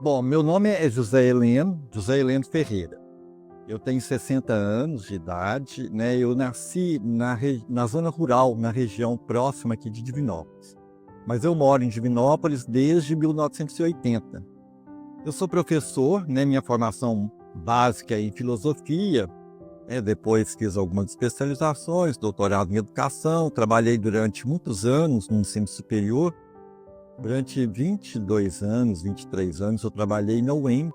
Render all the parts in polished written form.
Bom, meu nome é José Heleno Ferreira. Eu tenho 60 anos de idade, né? Eu nasci na zona rural, na região próxima aqui de Divinópolis. Mas eu moro em Divinópolis desde 1980. Eu sou professor, né? Minha formação básica é em filosofia, né? Depois fiz algumas especializações, doutorado em educação, trabalhei durante muitos anos no ensino superior. Durante 22 anos, 23 anos, eu trabalhei na UEM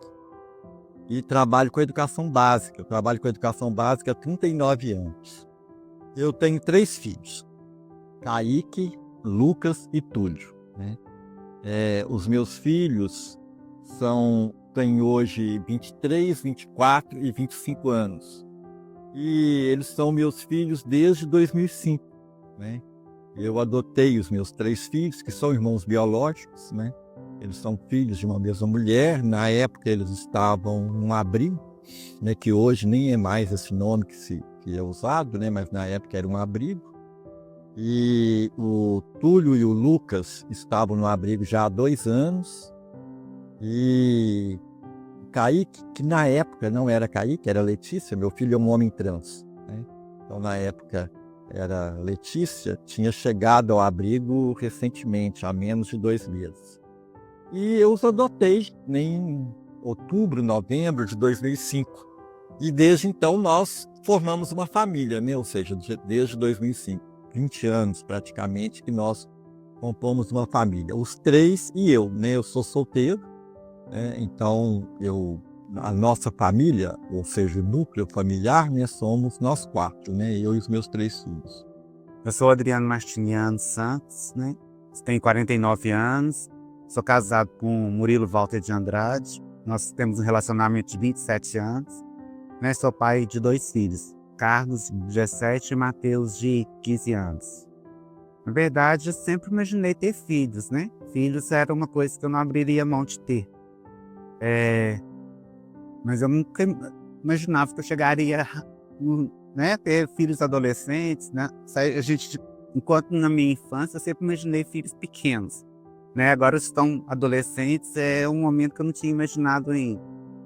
e trabalho com educação básica. Eu trabalho com educação básica há 39 anos. Eu tenho 3 filhos, Kaique, Lucas e Túlio, né? Os meus filhos têm hoje 23, 24 e 25 anos. E eles são meus filhos desde 2005, né? Eu adotei os meus 3 filhos, que são irmãos biológicos, né? Eles são filhos de uma mesma mulher. Na época eles estavam num abrigo, né? Que hoje nem é mais esse nome que é usado, né? Mas na época era um abrigo. E o Túlio e o Lucas estavam no abrigo já há 2 anos. E o Kaique, que na época não era Kaique, era Letícia, meu filho é um homem trans, né? Então na época era Letícia, tinha chegado ao abrigo recentemente, há menos de 2 meses. E eu os adotei em outubro, novembro de 2005. E desde então nós formamos uma família, né? Ou seja, desde 2005, 20 anos praticamente que nós compomos uma família. Os 3 e eu, né? Eu sou solteiro, né? Então a nossa família, ou seja, o núcleo familiar, né? Somos nós 4, né? Eu e os meus 3 filhos. Eu sou Adriano Martiniano Santos, né? Tenho 49 anos, sou casado com Murilo Walter de Andrade. Nós temos um relacionamento de 27 anos, né? Sou pai de 2 filhos, Carlos, de 17, e Mateus, de 15 anos. Na verdade, eu sempre imaginei ter filhos, né? Filhos era uma coisa que eu não abriria mão de ter. Mas eu nunca imaginava que eu chegaria, né, ter filhos adolescentes, né? Enquanto na minha infância eu sempre imaginei filhos pequenos, né? Agora estão adolescentes, é um momento que eu não tinha imaginado ainda.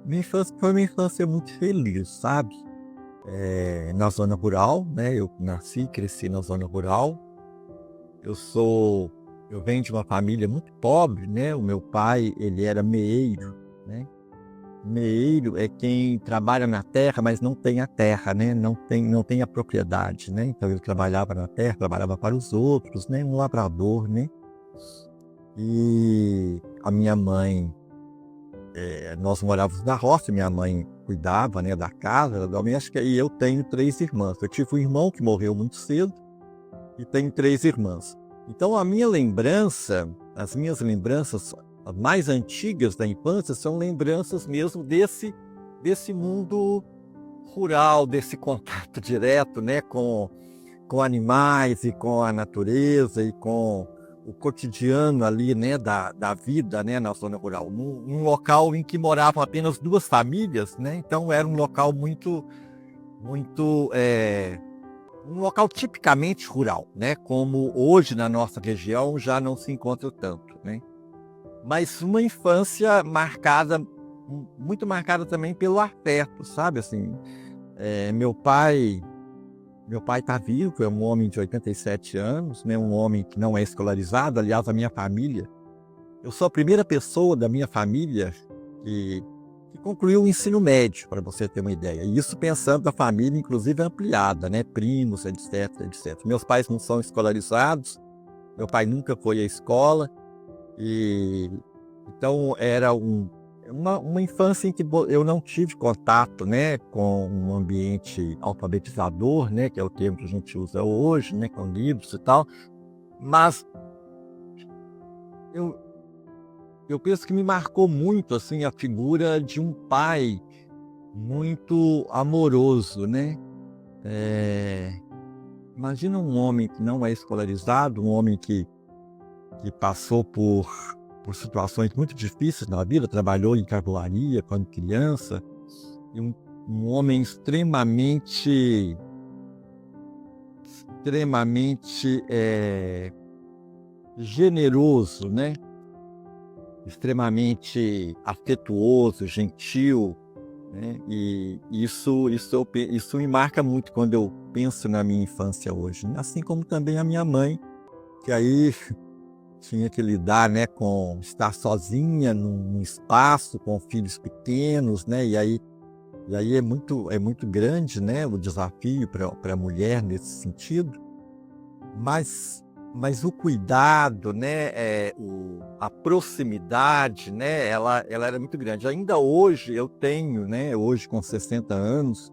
Minha infância foi uma infância muito feliz, sabe? Na zona rural, né? Eu nasci e cresci na zona rural. Eu venho de uma família muito pobre, né? O meu pai, ele era meeiro, né? Meeiro é quem trabalha na terra, mas não tem a terra, né? Não tem a propriedade, né? Então ele trabalhava na terra, trabalhava para os outros, né? Um lavrador, né? E a minha mãe, nós morávamos na roça, minha mãe cuidava, né, da casa, da doméstica, e eu tenho 3 irmãs. Eu tive um irmão que morreu muito cedo e tenho 3 irmãs. Então as minhas lembranças mais antigas da infância são lembranças mesmo desse mundo rural, desse contato direto, né, com animais e com a natureza e com o cotidiano ali, né, da vida, né, na zona rural. Num local em que moravam apenas 2 famílias, né, então era um local muito, um local tipicamente rural, né, como hoje na nossa região já não se encontra tanto, né. Mas uma infância marcada, muito marcada também pelo afeto, sabe, assim, meu pai está vivo, é um homem de 87 anos, né, um homem que não é escolarizado. Aliás, a minha família, eu sou a primeira pessoa da minha família que que concluiu o ensino médio, para você ter uma ideia. E isso pensando na família, inclusive ampliada, né, primos, etc, etc. Meus pais não são escolarizados, meu pai nunca foi à escola, e então era uma infância em que eu não tive contato, né, com um ambiente alfabetizador, né, que é o termo que a gente usa hoje, né, com livros e tal. Mas eu eu penso que me marcou muito, assim, a figura de um pai muito amoroso, né. Eh, Imagina um homem que não é escolarizado, um homem que passou por situações muito difíceis na vida, trabalhou em carvoaria quando criança, e um homem extremamente generoso, né? extremamente afetuoso, gentil, né? E isso me marca muito quando eu penso na minha infância hoje, né? Assim como também a minha mãe, que aí tinha que lidar, né, com estar sozinha num espaço com filhos pequenos, né? E aí é muito grande, né, o desafio para a mulher nesse sentido. Mas o cuidado, né, a proximidade, né, ela era muito grande. Ainda hoje eu tenho, né, hoje com 60 anos,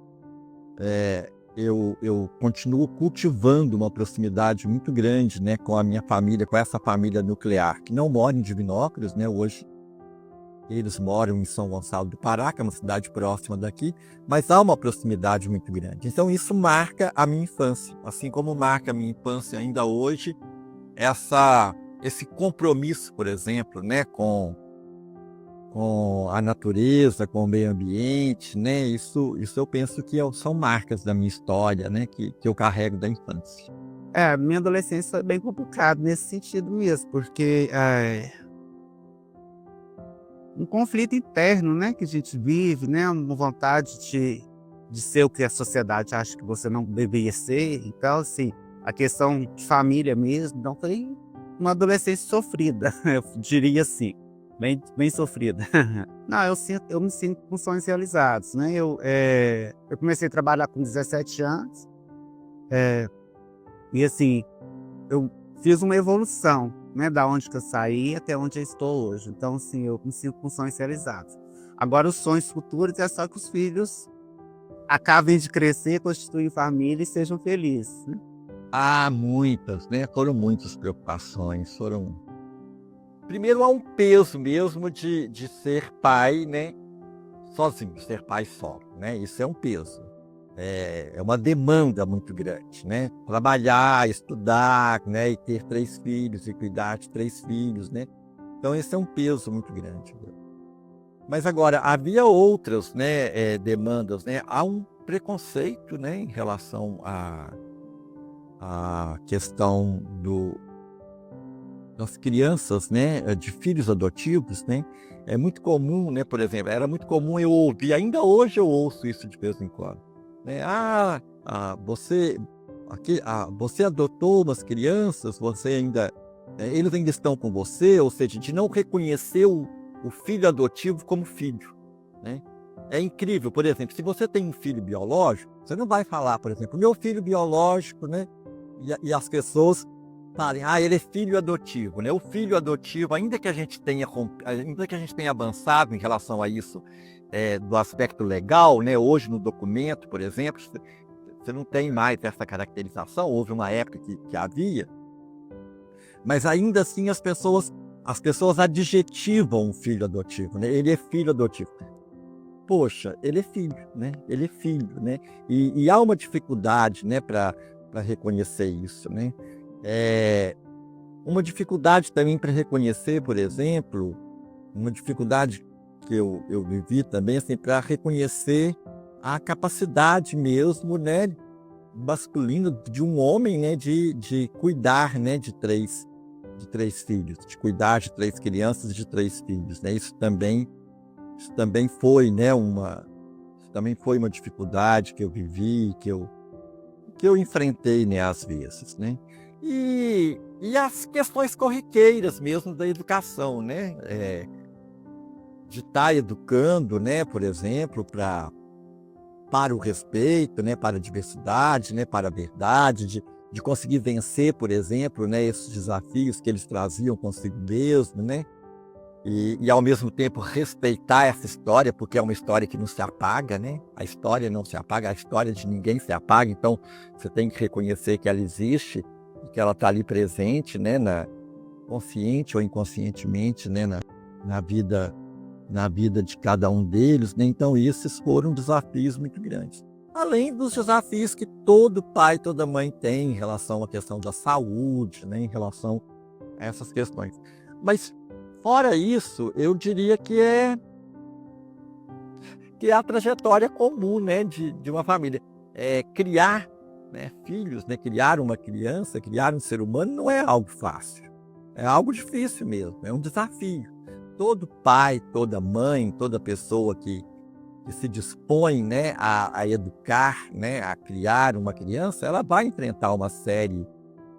eu continuo cultivando uma proximidade muito grande, né, com a minha família, com essa família nuclear, que não mora em Divinópolis, né, hoje eles moram em São Gonçalo do Pará, que é uma cidade próxima daqui, mas há uma proximidade muito grande. Então isso marca a minha infância, assim como marca a minha infância ainda hoje, esse compromisso, por exemplo, né, com a natureza, com o meio ambiente, né, isso eu penso que são marcas da minha história, né, que eu carrego da infância. Minha adolescência foi bem complicada nesse sentido mesmo, porque um conflito interno, né, que a gente vive, né, uma vontade de ser o que a sociedade acha que você não deveria ser. Então, assim, a questão de família mesmo, então foi uma adolescência sofrida, eu diria assim, bem sofrida. Não, eu me sinto com sonhos realizados, né? Eu comecei a trabalhar com 17 anos, e assim, eu fiz uma evolução, né, da onde que eu saí até onde eu estou hoje. Então, assim, eu me sinto com sonhos realizados. Agora, os sonhos futuros é só que os filhos acabem de crescer, constituir família e sejam felizes, né? Há muitas, né? Foram muitas preocupações, foram. Primeiro há um peso mesmo de ser pai, né? Sozinho, ser pai só, né? Isso é um peso. É uma demanda muito grande, né? Trabalhar, estudar, né? E ter 3 filhos e cuidar de 3 filhos, né? Então esse é um peso muito grande. Mas agora, havia outras, né, demandas, né? Há um preconceito, né, em relação à questão das crianças, né, de filhos adotivos, né? É muito comum, né, por exemplo, era muito comum eu ouvir, ainda hoje eu ouço isso de vez em quando, né? Você adotou umas crianças, eles ainda estão com você, ou seja, de não reconhecer o filho adotivo como filho, né? É incrível, por exemplo, se você tem um filho biológico, você não vai falar, por exemplo, meu filho biológico, né? E as pessoas falem, ele é filho adotivo, né? O filho adotivo, ainda que a gente tenha avançado em relação a isso, do aspecto legal, né? Hoje no documento, por exemplo, você não tem mais essa caracterização, houve uma época que havia, mas ainda assim as pessoas adjetivam o filho adotivo, né? Ele é filho adotivo. Poxa, ele é filho, né? Ele é filho, né? E há uma dificuldade, né, para reconhecer isso, né? Uma dificuldade também para reconhecer, por exemplo, uma dificuldade que eu vivi também, assim, para reconhecer a capacidade mesmo, né, masculina de um homem, né, de cuidar, né, de três filhos, de cuidar de 3 crianças e de 3 filhos, né? Isso também foi, né, uma dificuldade que eu vivi, que eu enfrentei, né, às vezes, né? E as questões corriqueiras mesmo da educação, né? De estar educando, né, por exemplo, para o respeito, né, para a diversidade, né, para a verdade, de conseguir vencer, por exemplo, né, esses desafios que eles traziam consigo mesmo, né? E ao mesmo tempo respeitar essa história, porque é uma história que não se apaga, né? A história não se apaga, a história de ninguém se apaga, então você tem que reconhecer que ela existe e que ela está ali presente, né? Consciente ou inconscientemente, né? Na vida de cada um deles, né? Então esses foram desafios muito grandes. Além dos desafios que todo pai, toda mãe tem em relação à questão da saúde, né? Em relação a essas questões. Mas fora isso, eu diria que é a trajetória comum, né, de uma família. Criar, né, filhos, né, criar uma criança, criar um ser humano não é algo fácil. É algo difícil mesmo, é um desafio. todo pai, toda mãe, toda pessoa que se dispõe, né, a educar, né, a criar uma criança, ela vai enfrentar uma série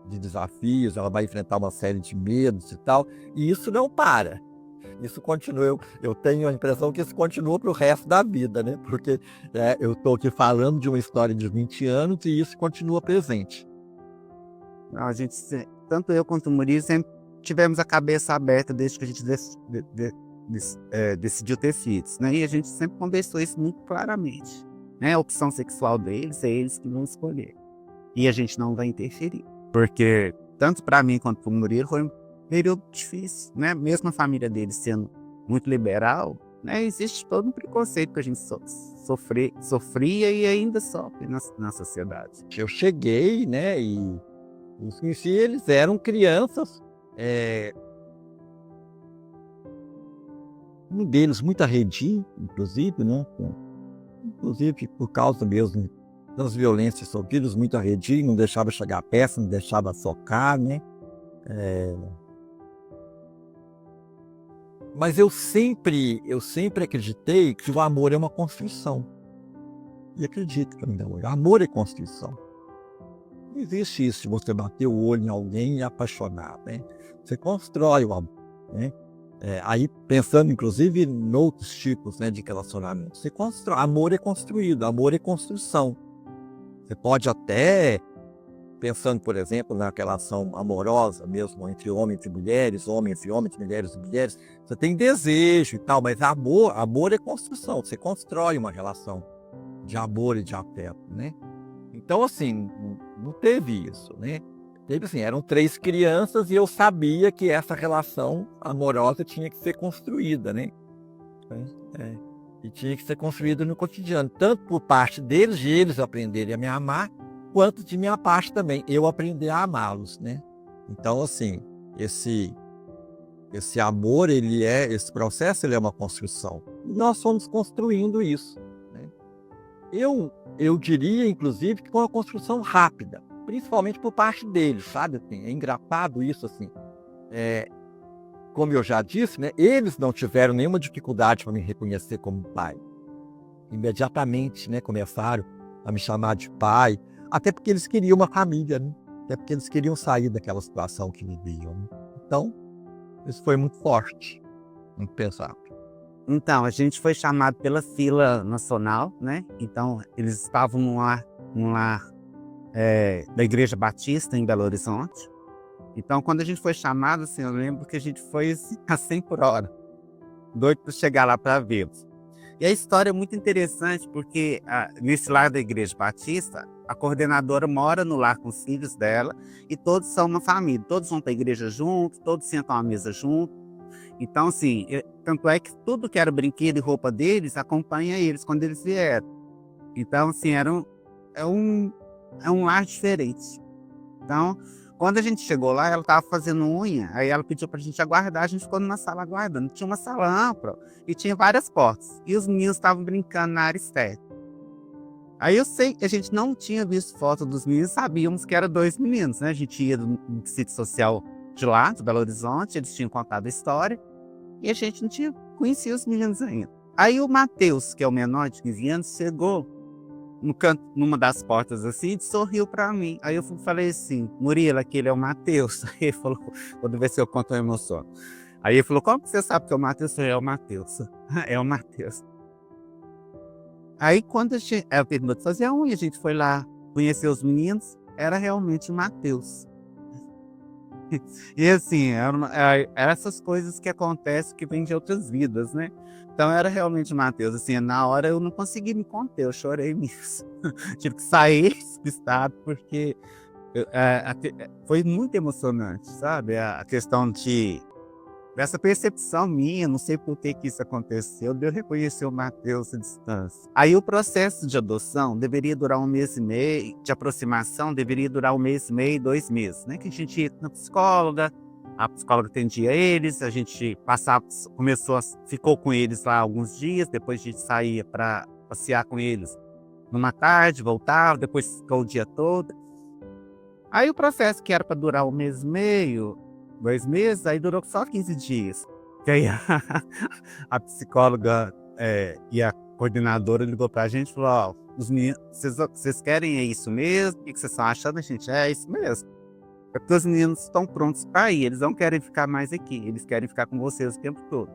de desafios, ela vai enfrentar uma série de medos e tal, e isso não para. Isso continua, eu tenho a impressão que isso continua para o resto da vida, né? Porque eu estou aqui falando de uma história de 20 anos e isso continua presente. A gente, tanto eu quanto o Murilo, sempre tivemos a cabeça aberta desde que a gente decidiu ter filhos, né? E a gente sempre conversou isso muito claramente, né? A opção sexual deles é eles que vão escolher. E a gente não vai interferir. Porque, tanto para mim quanto para o Murilo, foi um período difícil, né? Mesmo a família deles sendo muito liberal, né? Existe todo um preconceito que a gente sofria e ainda sofre na sociedade. Eu cheguei, né, e os conheci, eles eram crianças, um deles muito arredio, inclusive, né? Inclusive por causa mesmo das violências sofridas, muito arredio, não deixava chegar perto, não deixava socar, né? Mas eu sempre acreditei que o amor é uma construção. E acredito ainda hoje. Amor é construção. Não existe isso de você bater o olho em alguém e apaixonar, né? Você constrói o amor, né? Aí pensando inclusive em outros tipos, né, de relacionamento. Você constrói. Amor é construído, amor é construção. Você pode até, pensando, por exemplo, na relação amorosa mesmo entre homens e mulheres, mulheres e mulheres, você tem desejo e tal, mas amor é construção. Você constrói uma relação de amor e de afeto, né? Então, assim, não teve isso, né? Teve assim, eram 3 crianças e eu sabia que essa relação amorosa tinha que ser construída, né? E tinha que ser construída no cotidiano, tanto por parte deles, de eles aprenderem a me amar, quanto de minha parte também, eu aprender a amá-los, né? Então, assim, esse amor, esse processo, ele é uma construção. E nós fomos construindo isso, né? Eu diria, inclusive, que foi uma construção rápida, principalmente por parte deles, sabe? Assim, é engraçado isso, assim. Como eu já disse, né, eles não tiveram nenhuma dificuldade para me reconhecer como pai. Imediatamente, né, começaram a me chamar de pai, até porque eles queriam uma família, né? Até porque eles queriam sair daquela situação que viviam, né? Então, isso foi muito forte, muito pesado. Então, a gente foi chamado pela fila nacional, né? Então, eles estavam num lar da Igreja Batista, em Belo Horizonte. Então, quando a gente foi chamado, assim, eu lembro que a gente foi assim, a 100 por hora, doido para chegar lá para vê-los. E a história é muito interessante, porque nesse lar da Igreja Batista, a coordenadora mora no lar com os filhos dela, e todos são uma família, todos vão para a igreja juntos, todos sentam à mesa juntos. Então, assim, tanto é que tudo que era brinquedo e roupa deles acompanha eles quando eles vieram. Então, assim, é um lar diferente. Então, quando a gente chegou lá, ela estava fazendo unha, aí ela pediu pra gente aguardar, a gente ficou numa sala aguardando. Tinha uma sala ampla e tinha várias portas. E os meninos estavam brincando na área externa. Aí eu sei que a gente não tinha visto foto dos meninos, sabíamos que eram 2 meninos, né? A gente ia no sítio social de lá, de Belo Horizonte, eles tinham contado a história, e a gente não tinha conhecido os meninos ainda. Aí o Matheus, que é o menor de 15 anos, chegou no canto, numa das portas assim, e sorriu pra mim. Aí eu falei assim, Murilo, aquele é o Matheus. Aí ele falou, vou ver se eu conto a emoção. Aí ele falou, como que você sabe que é o Matheus? Eu falei, é o Matheus. É o Matheus. Aí quando ela terminou de fazer a unha, a gente foi lá conhecer os meninos, era realmente o Matheus. E assim, eram essas coisas que acontecem que vêm de outras vidas, né? Então era realmente o Matheus. Assim, na hora eu não consegui me conter, eu chorei mesmo. Tive que sair despistado, porque foi muito emocionante, sabe? A questão dessa percepção minha, não sei por que isso aconteceu, de eu reconhecer o Matheus à distância. Aí o processo de adoção deveria durar 1 mês e meio, de aproximação deveria durar 1 mês e meio, 2 meses, né? Que a gente ia na psicóloga, a psicóloga atendia eles, a gente ficou com eles lá alguns dias, depois a gente saía para passear com eles numa tarde, voltava, depois ficou o dia todo. Aí o processo que era para durar 1 mês e meio, 2 meses, aí durou só 15 dias. Que aí a psicóloga e a coordenadora ligou pra gente e falou: ó, os meninos, vocês querem é isso mesmo? O que vocês estão achando? A gente, é isso mesmo. É porque os meninos estão prontos para ir, eles não querem ficar mais aqui, eles querem ficar com vocês o tempo todo.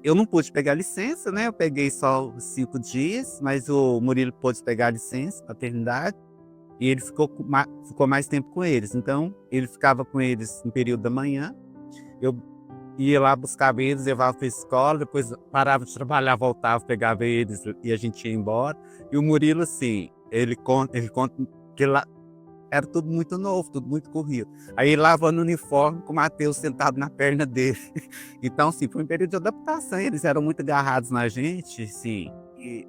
Eu não pude pegar licença, né? Eu peguei só os 5 dias, mas o Murilo pôde pegar licença, paternidade, e ele ficou mais tempo com eles. Então, ele ficava com eles no período da manhã, eu ia lá, buscava eles, levava para a escola, depois parava de trabalhar, voltava, pegava eles e a gente ia embora. E o Murilo, assim, ele conta que lá era tudo muito novo, tudo muito corrido. Aí lavando o uniforme com o Matheus sentado na perna dele. Então, assim, foi um período de adaptação. Eles eram muito agarrados na gente, assim, e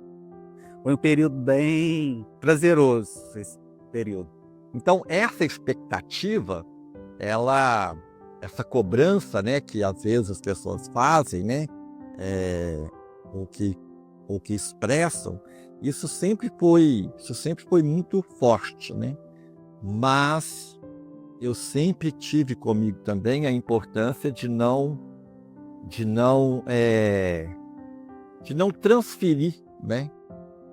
foi um período bem prazeroso, esse período. Então, essa expectativa, essa cobrança, né, que às vezes as pessoas fazem, né, ou que expressam, isso sempre foi muito forte, né? Mas eu sempre tive comigo também a importância de não transferir, né,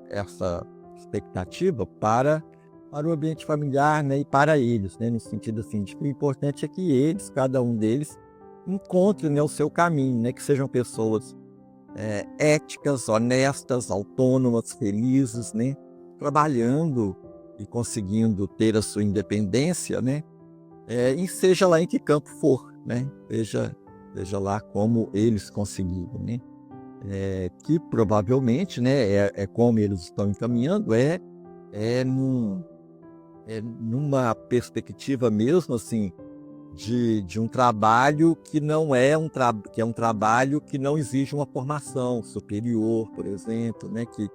essa expectativa para o ambiente familiar, né, e para eles, né, no sentido assim, de que o importante é que eles, cada um deles, encontrem, né, o seu caminho, né, que sejam pessoas éticas, honestas, autônomas, felizes, né, trabalhando e conseguindo ter a sua independência, né, e seja lá em que campo for, né, seja lá como eles conseguiram, né, que provavelmente, né, como eles estão encaminhando, numa perspectiva mesmo assim de um trabalho que não é que é um trabalho que não exige uma formação superior, por exemplo, né, que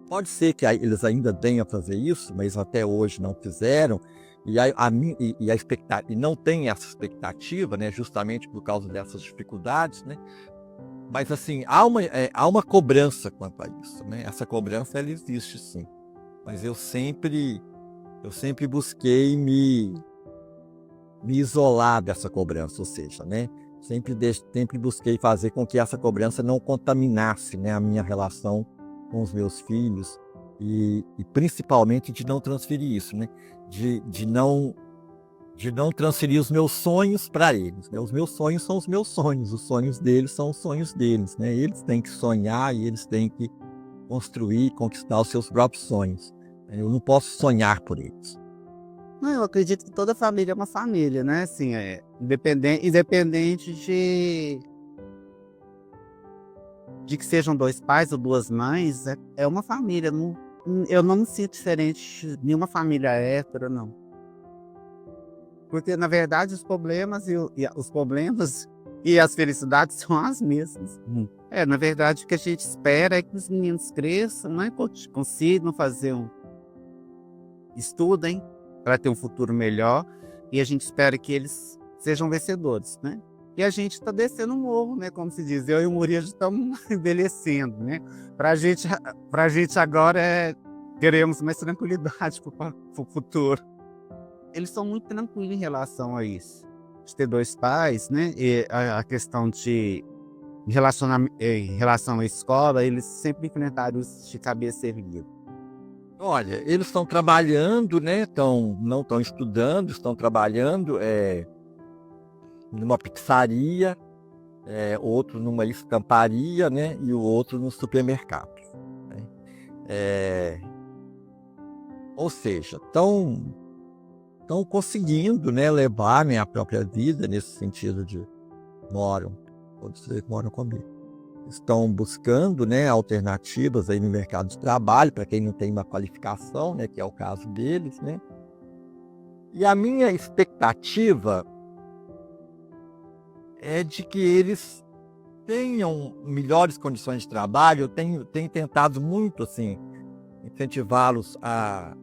pode ser que eles ainda tenham a fazer isso, mas até hoje não fizeram, e não tem essa expectativa, né, justamente por causa dessas dificuldades, né? Mas assim, há uma cobrança quanto a isso, né? Essa cobrança ela existe sim, mas eu sempre busquei me isolar dessa cobrança, ou seja, né? Sempre busquei fazer com que essa cobrança não contaminasse, né, a minha relação com os meus filhos e principalmente de não transferir isso, né? De não transferir os meus sonhos para eles, né? Os meus sonhos são os meus sonhos, os sonhos deles são os sonhos deles, né? Eles têm que sonhar e eles têm que construir, conquistar os seus próprios sonhos. Eu não posso sonhar por eles. Não, eu acredito que toda família é uma família, né? Assim, independente de que sejam 2 pais ou 2 mães, é uma família. Eu não me sinto diferente de nenhuma família hétero, não. Porque, na verdade, os problemas e as felicidades são as mesmas. Na verdade, o que a gente espera é que os meninos cresçam, né? Consigam estudem para ter um futuro melhor, e a gente espera que eles sejam vencedores, né? E a gente está descendo o morro, né? Como se diz, eu e o Murilo estamos envelhecendo, né? Pra gente agora queremos mais tranquilidade para o futuro. Eles são muito tranquilos em relação a isso, de ter 2 pais, né? E a questão de relacionamento, em relação à escola, eles sempre enfrentaram isso de cabeça erguida. Olha, eles estão trabalhando, né? Não estão estudando, estão trabalhando numa pizzaria, outro numa estamparia, né? E o outro no supermercado, né? Ou seja, estão conseguindo, né, levar, né, a própria vida nesse sentido de todos eles moram comigo. Estão buscando, né, alternativas aí no mercado de trabalho para quem não tem uma qualificação, né, que é o caso deles, né? E a minha expectativa é de que eles tenham melhores condições de trabalho. Eu tenho tentado muito assim incentivá-los a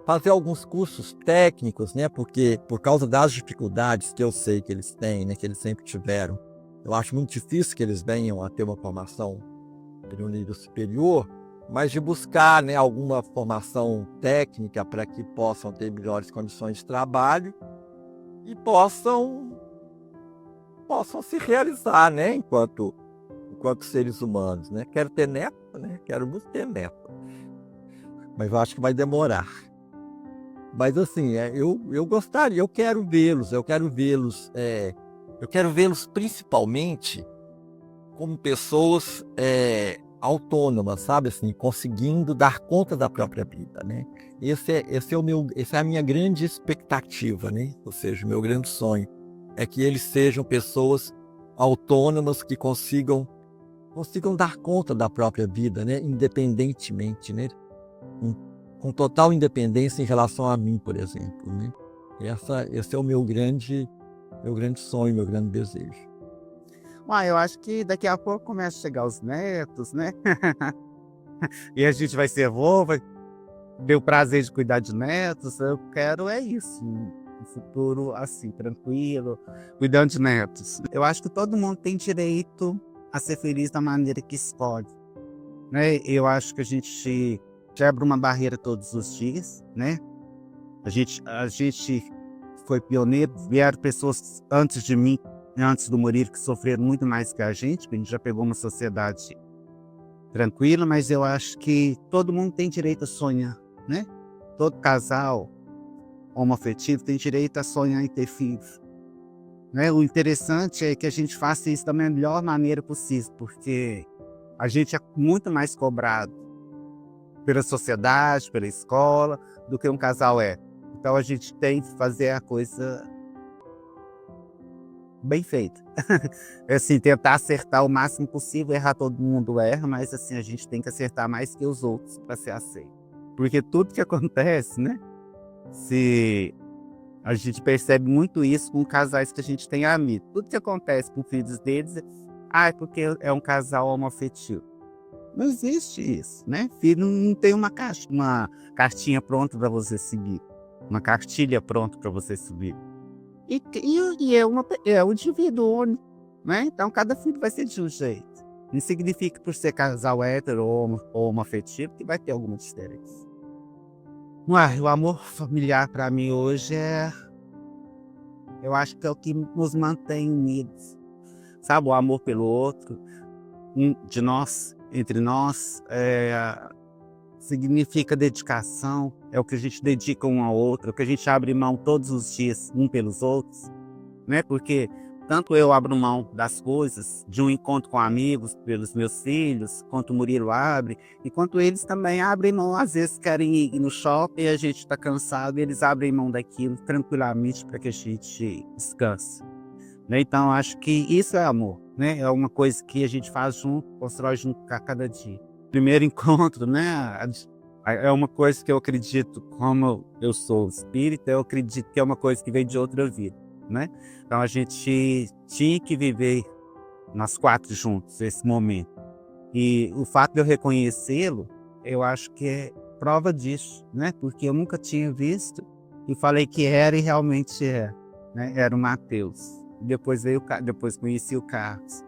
fazer alguns cursos técnicos, né? Porque por causa das dificuldades que eu sei que eles têm, né, que eles sempre tiveram, eu acho muito difícil que eles venham a ter uma formação de um nível superior, mas de buscar, né, alguma formação técnica para que possam ter melhores condições de trabalho e possam possam se realizar, né, enquanto seres humanos, né? Quero ter neto, né? Quero muito ter neto, mas eu acho que vai demorar. Mas assim, eu gostaria, eu quero vê-los principalmente como pessoas autônomas, sabe, assim, conseguindo dar conta da própria vida, né? Essa é a minha grande expectativa, né? Ou seja, o meu grande sonho é que eles sejam pessoas autônomas que consigam dar conta da própria vida, né? Independentemente, né? Com, com total independência em relação a mim, por exemplo, né? Esse é o meu grande sonho, meu grande desejo. Eu acho que daqui a pouco começa a chegar os netos, né? E a gente vai ser avô, vai ter o prazer de cuidar de netos. Eu quero é isso, um futuro assim, tranquilo, cuidando de netos. Eu acho que todo mundo tem direito a ser feliz da maneira que escolhe, né? Eu acho que a gente quebra uma barreira todos os dias, né? A gente foi pioneiro, vieram pessoas antes de mim, antes do Murilo, que sofreram muito mais que a gente já pegou uma sociedade tranquila, mas eu acho que todo mundo tem direito a sonhar, né? Todo casal homoafetivo tem direito a sonhar em ter filhos, né? O interessante é que a gente faça isso da melhor maneira possível, porque a gente é muito mais cobrado pela sociedade, pela escola, do que um casal é. Então a gente tem que fazer a coisa bem feita. É assim, tentar acertar o máximo possível. Errar todo mundo erra, mas assim, a gente tem que acertar mais que os outros para ser aceito. Porque tudo que acontece, né? Se a gente percebe muito isso com casais que a gente tem amigo. Tudo que acontece com filhos deles é porque é um casal homoafetivo. Não existe isso, né? Filho não tem uma cartinha pronta para você seguir, uma cartilha pronta para você subir. E é um indivíduo único, né? Então cada filho vai ser de um jeito. Não significa por ser casal hétero ou homoafetivo que vai ter alguma diferença. O amor familiar para mim hoje eu acho que é o que nos mantém unidos, sabe? O amor pelo outro, de nós, entre nós, significa dedicação, é o que a gente dedica um ao outro, é o que a gente abre mão todos os dias um pelos outros, né? Porque tanto eu abro mão das coisas, de um encontro com amigos, pelos meus filhos, quanto o Murilo abre, enquanto eles também abrem mão, às vezes querem ir no shopping e a gente está cansado, e eles abrem mão daquilo tranquilamente para que a gente descanse, né? Então acho que isso é amor, né? É uma coisa que a gente faz junto, constrói junto a cada dia. Primeiro encontro, né? É uma coisa que eu acredito, como eu sou espírita, eu acredito que é uma coisa que vem de outra vida, né? Então a gente tinha que viver nós quatro juntos esse momento. E o fato de eu reconhecê-lo, eu acho que é prova disso, né? Porque eu nunca tinha visto e falei que era e realmente é, né? Era o Matheus. Depois conheci o Carlos.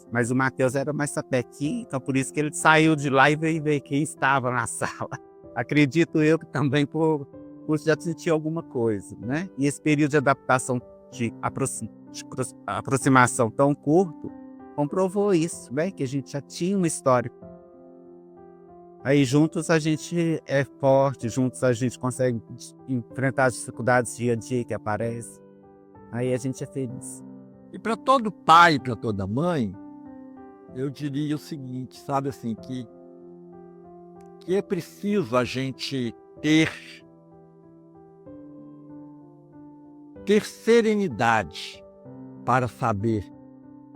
Mas o Matheus era mais sapequinho, então por isso que ele saiu de lá e veio ver quem estava na sala. Acredito eu que também por já sentir alguma coisa, né? E esse período de adaptação, de aproximação tão curto, comprovou isso, né? Que a gente já tinha uma história. Aí juntos a gente é forte, juntos a gente consegue enfrentar as dificuldades dia a dia que aparecem. Aí a gente é feliz. E para todo pai, para toda mãe, eu diria o seguinte, sabe assim, que é preciso a gente ter serenidade para saber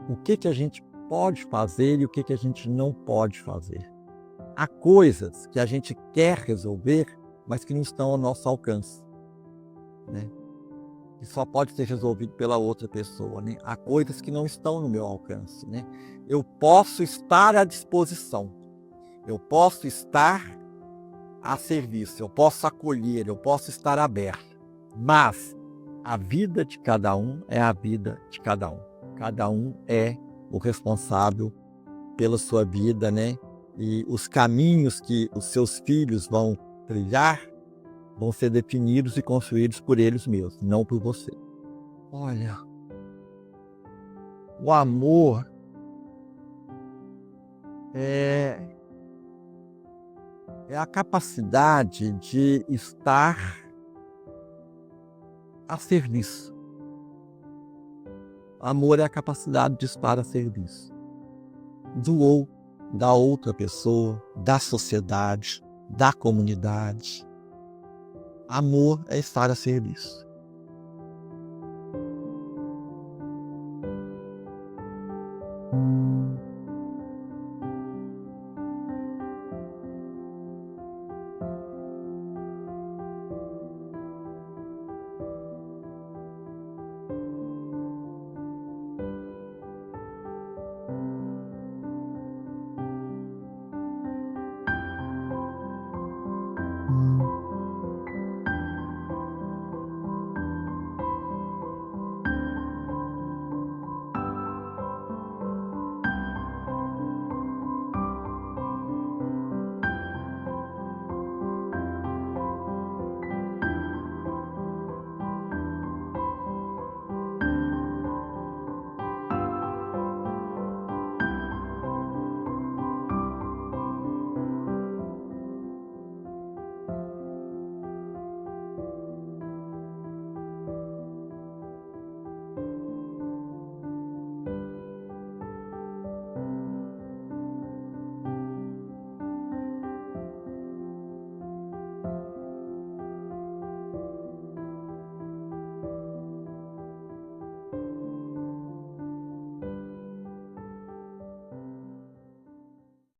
o que a gente pode fazer e o que a gente não pode fazer. Há coisas que a gente quer resolver, mas que não estão ao nosso alcance, né? Que só pode ser resolvido pela outra pessoa, né? Há coisas que não estão no meu alcance, né? Eu posso estar à disposição, eu posso estar a serviço, eu posso acolher, eu posso estar aberto, mas a vida de cada um é a vida de cada um. Cada um é o responsável pela sua vida, né? E os caminhos que os seus filhos vão trilhar vão ser definidos e construídos por eles mesmos, não por você. Olha, O amor é a capacidade de estar a serviço. Amor é a capacidade de estar a serviço da outra pessoa, da sociedade, da comunidade. Amor é estar a serviço.